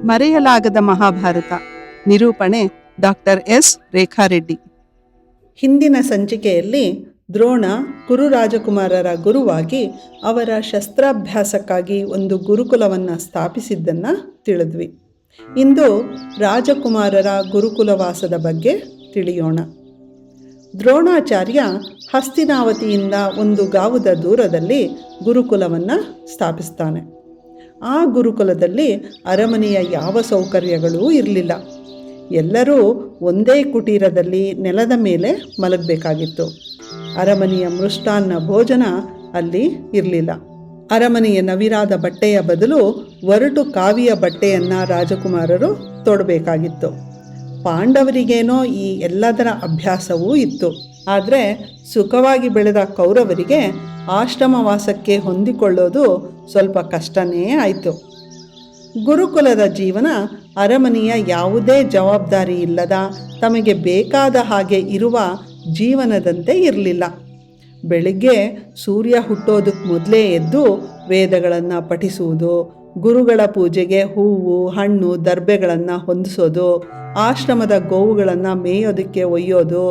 ಮರೆಯಲಾಗದ ಮಹಾಭಾರತ. ನಿರೂಪಣೆ doctor S ರೇಖಾರೆಡ್ಡಿ. ಹಿಂದಿನ ಸಂಚಿಕೆಯಲ್ಲಿ ದ್ರೋಣ ಕುರು ರಾಜಕುಮಾರರ ಗುರುವಾಗಿ ಅವರ ಶಸ್ತ್ರಾಭ್ಯಾಸಕ್ಕಾಗಿ ಒಂದು ಗುರುಕುಲವನ್ನು ಸ್ಥಾಪಿಸಿದ್ದನ್ನು ತಿಳಿದ್ವಿ. ಇಂದು ರಾಜಕುಮಾರರ ಗುರುಕುಲವಾಸದ ಬಗ್ಗೆ ತಿಳಿಯೋಣ. ದ್ರೋಣಾಚಾರ್ಯ ಹಸ್ತಿನಾವತಿಯಿಂದ ಒಂದು ಗಾವುದ ದೂರದಲ್ಲಿ ಗುರುಕುಲವನ್ನು ಸ್ಥಾಪಿಸ್ತಾನೆ. ಆ ಗುರುಕುಲದಲ್ಲಿ ಅರಮನೆಯ ಯಾವ ಸೌಕರ್ಯಗಳೂ ಇರಲಿಲ್ಲ. ಎಲ್ಲರೂ ಒಂದೇ ಕುಟೀರದಲ್ಲಿ ನೆಲದ ಮೇಲೆ ಮಲಗಬೇಕಾಗಿತ್ತು. ಅರಮನೆಯ ಮೃಷ್ಟಾನ್ನ ಭೋಜನ ಅಲ್ಲಿ ಇರಲಿಲ್ಲ. ಅರಮನೆಯ ನವಿರಾದ ಬಟ್ಟೆಯ ಬದಲು ಒರಟು ಕಾವಿಯ ಬಟ್ಟೆಯನ್ನು ರಾಜಕುಮಾರರು ತೊಡಬೇಕಾಗಿತ್ತು. ಪಾಂಡವರಿಗೇನೋ ಈ ಎಲ್ಲದರ ಅಭ್ಯಾಸವೂ ಇತ್ತು. ಆದರೆ ಸುಖವಾಗಿ ಬೆಳೆದ ಕೌರವರಿಗೆ ಆಶ್ರಮವಾಸಕ್ಕೆ ಹೊಂದಿಕೊಳ್ಳೋದು ಸ್ವಲ್ಪ ಕಷ್ಟನೇ ಆಯಿತು. ಗುರುಕುಲದ ಜೀವನ ಅರಮನೆಯ ಯಾವುದೇ ಜವಾಬ್ದಾರಿ ಇಲ್ಲದ ತಮಗೆ ಬೇಕಾದ ಹಾಗೆ ಇರುವ ಜೀವನದಂತೆ ಇರಲಿಲ್ಲ. ಬೆಳಿಗ್ಗೆ ಸೂರ್ಯ ಹುಟ್ಟೋದಕ್ಕೆ ಮೊದಲೇ ಎದ್ದು ವೇದಗಳನ್ನು ಪಠಿಸುವುದು, ಗುರುಗಳ ಪೂಜೆಗೆ ಹೂವು ಹಣ್ಣು ದರ್ಬೆಗಳನ್ನು ಹೊಂದಿಸೋದು, ಆಶ್ರಮದ ಗೋವುಗಳನ್ನು ಮೇಯೋದಕ್ಕೆ ಒಯ್ಯೋದು,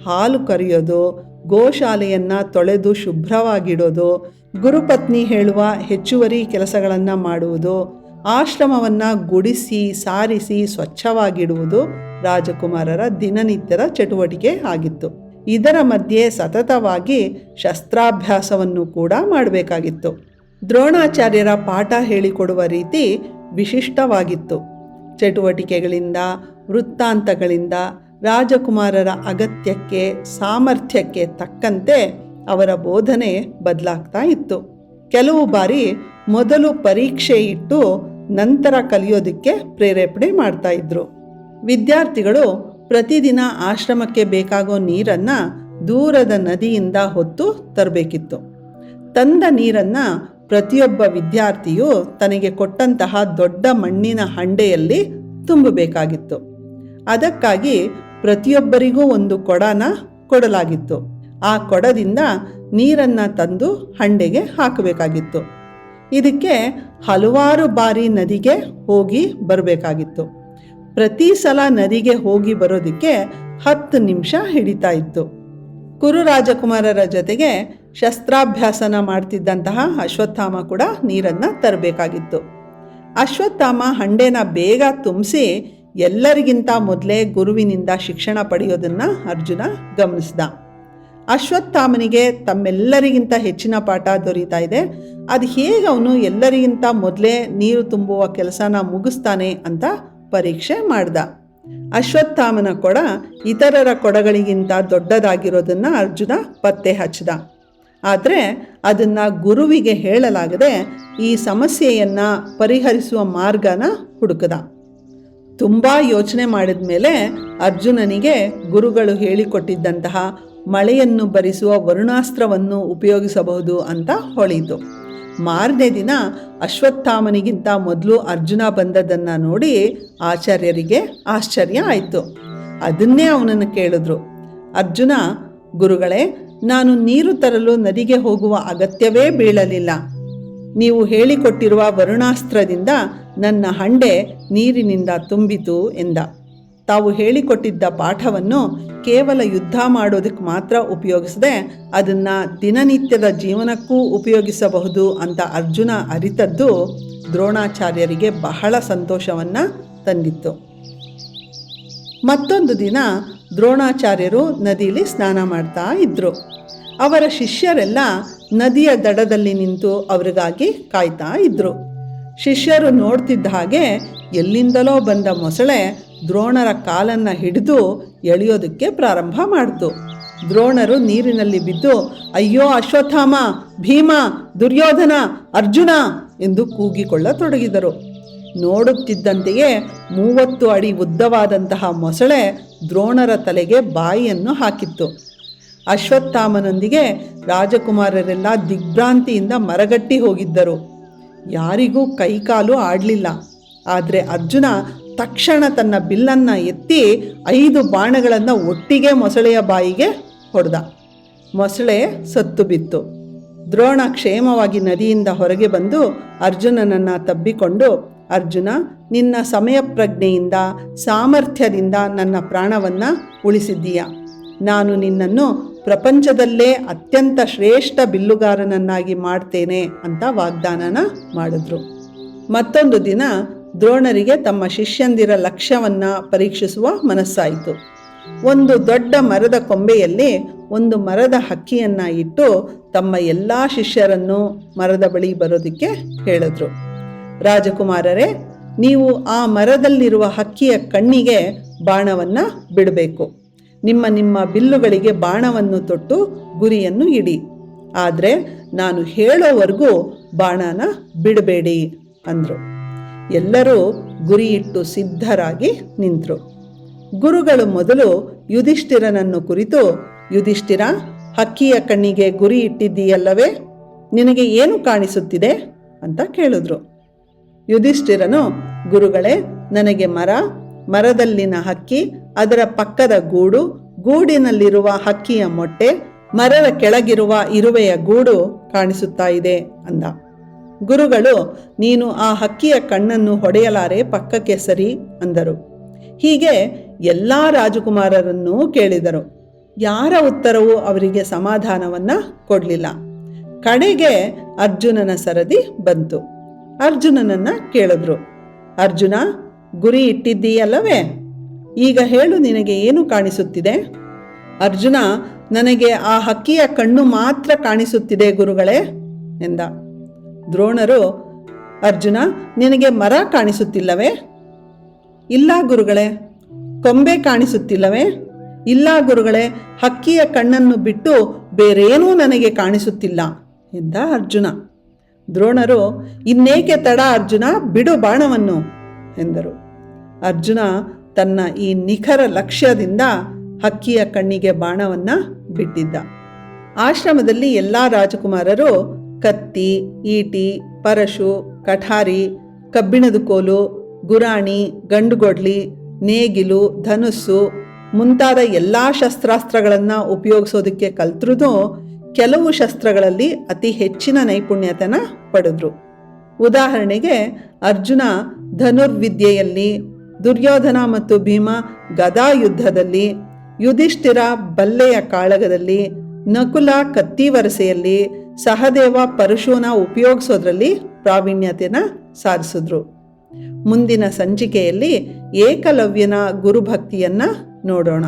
ಹಾಲು ಕರೆಯೋದು, ಗೋಶಾಲೆಯನ್ನು ತೊಳೆದು ಶುಭ್ರವಾಗಿಡೋದು, ಗುರುಪತ್ನಿ ಹೇಳುವ ಹೆಚ್ಚುವರಿ ಕೆಲಸಗಳನ್ನು ಮಾಡುವುದು, ಆಶ್ರಮವನ್ನು ಗುಡಿಸಿ ಸಾರಿಸಿ ಸ್ವಚ್ಛವಾಗಿಡುವುದು ರಾಜಕುಮಾರರ ದಿನನಿತ್ಯದ ಚಟುವಟಿಕೆ ಆಗಿತ್ತು. ಇದರ ಮಧ್ಯೆ ಸತತವಾಗಿ ಶಸ್ತ್ರಾಭ್ಯಾಸವನ್ನು ಕೂಡ ಮಾಡಬೇಕಾಗಿತ್ತು. ದ್ರೋಣಾಚಾರ್ಯರ ಪಾಠ ಹೇಳಿಕೊಡುವ ರೀತಿ ವಿಶಿಷ್ಟವಾಗಿತ್ತು. ಚಟುವಟಿಕೆಗಳಿಂದ ವೃತ್ತಾಂತಗಳಿಂದ ರಾಜಕುಮಾರರ ಅಗತ್ಯಕ್ಕೆ ಸಾಮರ್ಥ್ಯಕ್ಕೆ ತಕ್ಕಂತೆ ಅವರ ಬೋಧನೆ ಬದಲಾಗ್ತಾ ಇತ್ತು. ಕೆಲವು ಬಾರಿ ಮೊದಲು ಪರೀಕ್ಷೆ ಇಟ್ಟು ನಂತರ ಕಲಿಯೋದಕ್ಕೆ ಪ್ರೇರೇಪಣೆ ಮಾಡ್ತಾ ಇದ್ರು. ವಿದ್ಯಾರ್ಥಿಗಳು ಪ್ರತಿದಿನ ಆಶ್ರಮಕ್ಕೆ ಬೇಕಾಗೋ ನೀರನ್ನು ದೂರದ ನದಿಯಿಂದ ಹೊತ್ತು ತರಬೇಕಿತ್ತು. ತಂದ ನೀರನ್ನು ಪ್ರತಿಯೊಬ್ಬ ವಿದ್ಯಾರ್ಥಿಯು ತನಗೆ ಕೊಟ್ಟಂತಹ ದೊಡ್ಡ ಮಣ್ಣಿನ ಹಂಡೆಯಲ್ಲಿ ತುಂಬಬೇಕಾಗಿತ್ತು. ಅದಕ್ಕಾಗಿ ಪ್ರತಿಯೊಬ್ಬರಿಗೂ ಒಂದು ಕೊಡನ ಕೊಡಲಾಗಿತ್ತು. ಆ ಕೊಡದಿಂದ ನೀರನ್ನು ತಂದು ಹಂಡೆಗೆ ಹಾಕಬೇಕಾಗಿತ್ತು. ಇದಕ್ಕೆ ಹಲವಾರು ಬಾರಿ ನದಿಗೆ ಹೋಗಿ ಬರಬೇಕಾಗಿತ್ತು. ಪ್ರತಿ ಸಲ ನದಿಗೆ ಹೋಗಿ ಬರೋದಕ್ಕೆ 10 ನಿಮಿಷ ಹಿಡಿತಾ ಇತ್ತು. ಕುರು ರಾಜಕುಮಾರರ ಜೊತೆಗೆ ಶಸ್ತ್ರಾಭ್ಯಾಸನ ಮಾಡ್ತಿದ್ದಂತಹ ಅಶ್ವತ್ಥಾಮ ಕೂಡ ನೀರನ್ನು ತರಬೇಕಾಗಿತ್ತು. ಅಶ್ವತ್ಥಾಮ ಹಂಡೆನ ಬೇಗ ತುಂಬಿಸಿ ಎಲ್ಲರಿಗಿಂತ ಮೊದಲೇ ಗುರುವಿನಿಂದ ಶಿಕ್ಷಣ ಪಡೆಯೋದನ್ನು ಅರ್ಜುನ ಗಮನಿಸ್ದ. ಅಶ್ವತ್ಥಾಮನಿಗೆ ತಮ್ಮೆಲ್ಲರಿಗಿಂತ ಹೆಚ್ಚಿನ ಪಾಠ ದೊರೀತಾ ಇದೆ. ಅದು ಹೇಗೆ ಅವನು ಎಲ್ಲರಿಗಿಂತ ಮೊದಲೇ ನೀರು ತುಂಬುವ ಕೆಲಸನ ಮುಗಿಸ್ತಾನೆ ಅಂತ ಪರೀಕ್ಷೆ ಮಾಡ್ದ. ಅಶ್ವತ್ಥಾಮನ ಕೊಡ ಇತರರ ಕೊಡಗಳಿಗಿಂತ ದೊಡ್ಡದಾಗಿರೋದನ್ನು ಅರ್ಜುನ ಪತ್ತೆ ಹಚ್ಚಿದ. ಆದರೆ ಅದನ್ನು ಗುರುವಿಗೆ ಹೇಳಲಾಗದೆ ಈ ಸಮಸ್ಯೆಯನ್ನು ಪರಿಹರಿಸುವ ಮಾರ್ಗನ ಹುಡುಕದ. ತುಂಬ ಯೋಚನೆ ಮಾಡಿದ ಮೇಲೆ ಅರ್ಜುನನಿಗೆ ಗುರುಗಳು ಹೇಳಿಕೊಟ್ಟಿದ್ದಂತಹ ಮಳೆಯನ್ನು ಬರಿಸುವ ವರುಣಾಸ್ತ್ರವನ್ನು ಉಪಯೋಗಿಸಬಹುದು ಅಂತ ಹೊಳಿತು. ಮಾರನೇ ದಿನ ಅಶ್ವತ್ಥಾಮನಿಗಿಂತ ಮೊದಲು ಅರ್ಜುನ ಬಂದದ್ದನ್ನು ನೋಡಿ ಆಚಾರ್ಯರಿಗೆ ಆಶ್ಚರ್ಯ ಆಯಿತು. ಅದನ್ನೇ ಅವನನ್ನು ಕೇಳಿದ್ರು. ಅರ್ಜುನ, ಗುರುಗಳೇ, ನಾನು ನೀರು ತರಲು ನದಿಗೆ ಹೋಗುವ ಅಗತ್ಯವೇ ಬೀಳಲಿಲ್ಲ. ನೀವು ಹೇಳಿಕೊಟ್ಟಿರುವ ವರುಣಾಸ್ತ್ರದಿಂದ ನನ್ನ ಹಂಡೆ ನೀರಿನಿಂದ ತುಂಬಿತು ಎಂದ. ತಾವು ಹೇಳಿಕೊಟ್ಟಿದ್ದ ಪಾಠವನ್ನು ಕೇವಲ ಯುದ್ಧ ಮಾಡೋದಕ್ಕೆ ಮಾತ್ರ ಉಪಯೋಗಿಸದೆ ಅದನ್ನು ದಿನನಿತ್ಯದ ಜೀವನಕ್ಕೂ ಉಪಯೋಗಿಸಬಹುದು ಅಂತ ಅರ್ಜುನ ಅರಿತದ್ದು ದ್ರೋಣಾಚಾರ್ಯರಿಗೆ ಬಹಳ ಸಂತೋಷವನ್ನು ತಂದಿತ್ತು. ಮತ್ತೊಂದು ದಿನ ದ್ರೋಣಾಚಾರ್ಯರು ನದಿಯಲ್ಲಿ ಸ್ನಾನ ಮಾಡ್ತಾ ಇದ್ದರು. ಅವರ ಶಿಷ್ಯರೆಲ್ಲ ನದಿಯ ದಡದಲ್ಲಿ ನಿಂತು ಅವರಿಗಾಗಿ ಕಾಯ್ತಾ ಇದ್ದರು. ಶಿಷ್ಯರು ನೋಡ್ತಿದ್ದ ಹಾಗೆ ಎಲ್ಲಿಂದಲೋ ಬಂದ ಮೊಸಳೆ ದ್ರೋಣರ ಕಾಲನ್ನು ಹಿಡಿದು ಎಳೆಯೋದಕ್ಕೆ ಪ್ರಾರಂಭ ಮಾಡಿತು. ದ್ರೋಣರು ನೀರಿನಲ್ಲಿ ಬಿದ್ದು, ಅಯ್ಯೋ ಅಶ್ವತ್ಥಾಮ, ಭೀಮ, ದುರ್ಯೋಧನ, ಅರ್ಜುನ ಎಂದು ಕೂಗಿಕೊಳ್ಳತೊಡಗಿದರು. ನೋಡುತ್ತಿದ್ದಂತೆಯೇ 30 ಅಡಿ ಉದ್ದವಾದಂತಹ ಮೊಸಳೆ ದ್ರೋಣರ ತಲೆಗೆ ಬಾಯಿಯನ್ನು ಹಾಕಿತ್ತು. ಅಶ್ವತ್ಥಾಮನೊಂದಿಗೆ ರಾಜಕುಮಾರರೆಲ್ಲ ದಿಗ್ಭ್ರಾಂತಿಯಿಂದ ಮರಗಟ್ಟಿ ಹೋಗಿದ್ದರು. ಯಾರಿಗೂ ಕೈಕಾಲು ಆಡಲಿಲ್ಲ. ಆದರೆ ಅರ್ಜುನ ತಕ್ಷಣ ತನ್ನ ಬಿಲ್ಲನ್ನು ಎತ್ತಿ 5 ಬಾಣಗಳನ್ನು ಒಟ್ಟಿಗೆ ಮೊಸಳೆಯ ಬಾಯಿಗೆ ಹೊಡೆದ. ಮೊಸಳೆ ಸತ್ತು ಬಿತ್ತು. ದ್ರೋಣ ಕ್ಷೇಮವಾಗಿ ನದಿಯಿಂದ ಹೊರಗೆ ಬಂದು ಅರ್ಜುನನನ್ನು ತಬ್ಬಿಕೊಂಡು, ಅರ್ಜುನ, ನಿನ್ನ ಸಮಯ ಪ್ರಜ್ಞೆಯಿಂದ ಸಾಮರ್ಥ್ಯದಿಂದ ನನ್ನ ಪ್ರಾಣವನ್ನು ಉಳಿಸಿದ್ದೀಯ. ನಾನು ನಿನ್ನನ್ನು ಪ್ರಪಂಚದಲ್ಲೇ ಅತ್ಯಂತ ಶ್ರೇಷ್ಠ ಬಿಲ್ಲುಗಾರನನ್ನಾಗಿ ಮಾಡ್ತೇನೆ ಅಂತ ವಾಗ್ದಾನನ ಮಾಡಿದ್ರು. ಮತ್ತೊಂದು ದಿನ ದ್ರೋಣರಿಗೆ ತಮ್ಮ ಶಿಷ್ಯಂದಿರ ಲಕ್ಷ್ಯವನ್ನು ಪರೀಕ್ಷಿಸುವ ಮನಸ್ಸಾಯಿತು. ಒಂದು ದೊಡ್ಡ ಮರದ ಕೊಂಬೆಯಲ್ಲಿ ಒಂದು ಮರದ ಹಕ್ಕಿಯನ್ನು ಇಟ್ಟು ತಮ್ಮ ಎಲ್ಲ ಶಿಷ್ಯರನ್ನು ಮರದ ಬಳಿ ಬರೋದಕ್ಕೆ ಹೇಳಿದ್ರು. ರಾಜಕುಮಾರರೇ, ನೀವು ಆ ಮರದಲ್ಲಿರುವ ಹಕ್ಕಿಯ ಕಣ್ಣಿಗೆ ಬಾಣವನ್ನು ಬಿಡಬೇಕು. ನಿಮ್ಮ ನಿಮ್ಮ ಬಿಲ್ಲುಗಳಿಗೆ ಬಾಣವನ್ನು ತೊಟ್ಟು ಗುರಿಯನ್ನು ಇಡಿ. ಆದರೆ ನಾನು ಹೇಳೋವರೆಗೂ ಬಾಣನ ಬಿಡಬೇಡಿ ಅಂದರು. ಎಲ್ಲರೂ ಗುರಿಯಿಟ್ಟು ಸಿದ್ಧರಾಗಿ ನಿಂತರು. ಗುರುಗಳು ಮೊದಲು ಯುಧಿಷ್ಠಿರನನ್ನು ಕುರಿತು, ಯುಧಿಷ್ಠಿರ, ಹಕ್ಕಿಯ ಕಣ್ಣಿಗೆ ಗುರಿ ಇಟ್ಟಿದ್ದೀಯಲ್ಲವೇ, ನಿನಗೆ ಏನು ಕಾಣಿಸುತ್ತಿದೆ ಅಂತ ಕೇಳಿದ್ರು. ಯುಧಿಷ್ಠಿರನು, ಗುರುಗಳೇ, ನನಗೆ ಮರದಲ್ಲಿನ ಹಕ್ಕಿ, ಅದರ ಪಕ್ಕದ ಗೂಡು, ಗೂಡಿನಲ್ಲಿರುವ ಹಕ್ಕಿಯ ಮೊಟ್ಟೆ, ಮರದ ಕೆಳಗಿರುವ ಇರುವೆಯ ಗೂಡು ಕಾಣಿಸುತ್ತಾ ಇದೆ ಅಂದ. ಗುರುಗಳು, ನೀನು ಆ ಹಕ್ಕಿಯ ಕಣ್ಣನ್ನು ಹೊಡೆಯಲಾರೆ, ಪಕ್ಕಕ್ಕೆ ಸರಿ ಅಂದರು. ಹೀಗೆ ಎಲ್ಲ ರಾಜಕುಮಾರರನ್ನೂ ಕೇಳಿದರು. ಯಾರ ಉತ್ತರವೂ ಅವರಿಗೆ ಸಮಾಧಾನವನ್ನು ಕೊಡಲಿಲ್ಲ. ಕಡೆಗೆ ಅರ್ಜುನನ ಸರದಿ ಬಂತು. ಅರ್ಜುನನನ್ನು ಕೇಳಿದ್ರು. ಅರ್ಜುನ, ಗುರಿ ಇಟ್ಟಿದ್ದೀಯಲ್ಲವೇ, ಈಗ ಹೇಳು, ನಿನಗೆ ಏನು ಕಾಣಿಸುತ್ತಿದೆ? ಅರ್ಜುನ, ನನಗೆ ಆ ಹಕ್ಕಿಯ ಕಣ್ಣು ಮಾತ್ರ ಕಾಣಿಸುತ್ತಿದೆ ಗುರುಗಳೇ ಎಂದ. ದ್ರೋಣರು, ಅರ್ಜುನ, ನಿನಗೆ ಮರ ಕಾಣಿಸುತ್ತಿಲ್ಲವೇ? ಇಲ್ಲ ಗುರುಗಳೇ. ಕೊಂಬೆ ಕಾಣಿಸುತ್ತಿಲ್ಲವೇ? ಇಲ್ಲ ಗುರುಗಳೇ. ಹಕ್ಕಿಯ ಕಣ್ಣನ್ನು ಬಿಟ್ಟು ಬೇರೇನೂ ನನಗೆ ಕಾಣಿಸುತ್ತಿಲ್ಲ ಎಂದ ಅರ್ಜುನ. ದ್ರೋಣರು, ಇನ್ನೇಕೆ ತಡ ಅರ್ಜುನ, ಬಿಡು ಬಾಣವನ್ನು ಎಂದರು. ಅರ್ಜುನ ತನ್ನ ಈ ನಿಖರ ಲಕ್ಷ್ಯದಿಂದ ಹಕ್ಕಿಯ ಕಣ್ಣಿಗೆ ಬಾಣವನ್ನು ಬಿಟ್ಟಿದ್ದ. ಆಶ್ರಮದಲ್ಲಿ ಎಲ್ಲ ರಾಜಕುಮಾರರು ಕತ್ತಿ, ಈಟಿ, ಪರಶು, ಕಠಾರಿ, ಕಬ್ಬಿಣದ ಕೋಲು, ಗುರಾಣಿ, ಗಂಡುಗೊಡ್ಲಿ, ನೇಗಿಲು, ಧನುಸ್ಸು ಮುಂತಾದ ಎಲ್ಲ ಶಸ್ತ್ರಾಸ್ತ್ರಗಳನ್ನು ಉಪಯೋಗಿಸೋದಕ್ಕೆ ಕಲ್ತ್ರೂ ಕೆಲವು ಶಸ್ತ್ರಗಳಲ್ಲಿ ಅತಿ ಹೆಚ್ಚಿನ ನೈಪುಣ್ಯತೆನ ಪಡೆದ್ರು. ಉದಾಹರಣೆಗೆ ಅರ್ಜುನ ಧನುರ್ವಿದ್ಯೆಯಲ್ಲಿ, ದುರ್ಯೋಧನ ಮತ್ತು ಭೀಮ ಗದಾ ಯುದ್ಧದಲ್ಲಿ, ಯುಧಿಷ್ಠಿರ ಬಲ್ಲೆಯ ಕಾಳಗದಲ್ಲಿ, ನಕುಲ ಕತ್ತಿವರಸೆಯಲ್ಲಿ, ಸಹದೇವ ಪರಶುನ ಉಪಯೋಗಿಸೋದ್ರಲ್ಲಿ ಪ್ರಾವೀಣ್ಯತೆನ ಸಾಧಿಸಿದ್ರು. ಮುಂದಿನ ಸಂಚಿಕೆಯಲ್ಲಿ ಏಕಲವ್ಯನ ಗುರುಭಕ್ತಿಯನ್ನು ನೋಡೋಣ.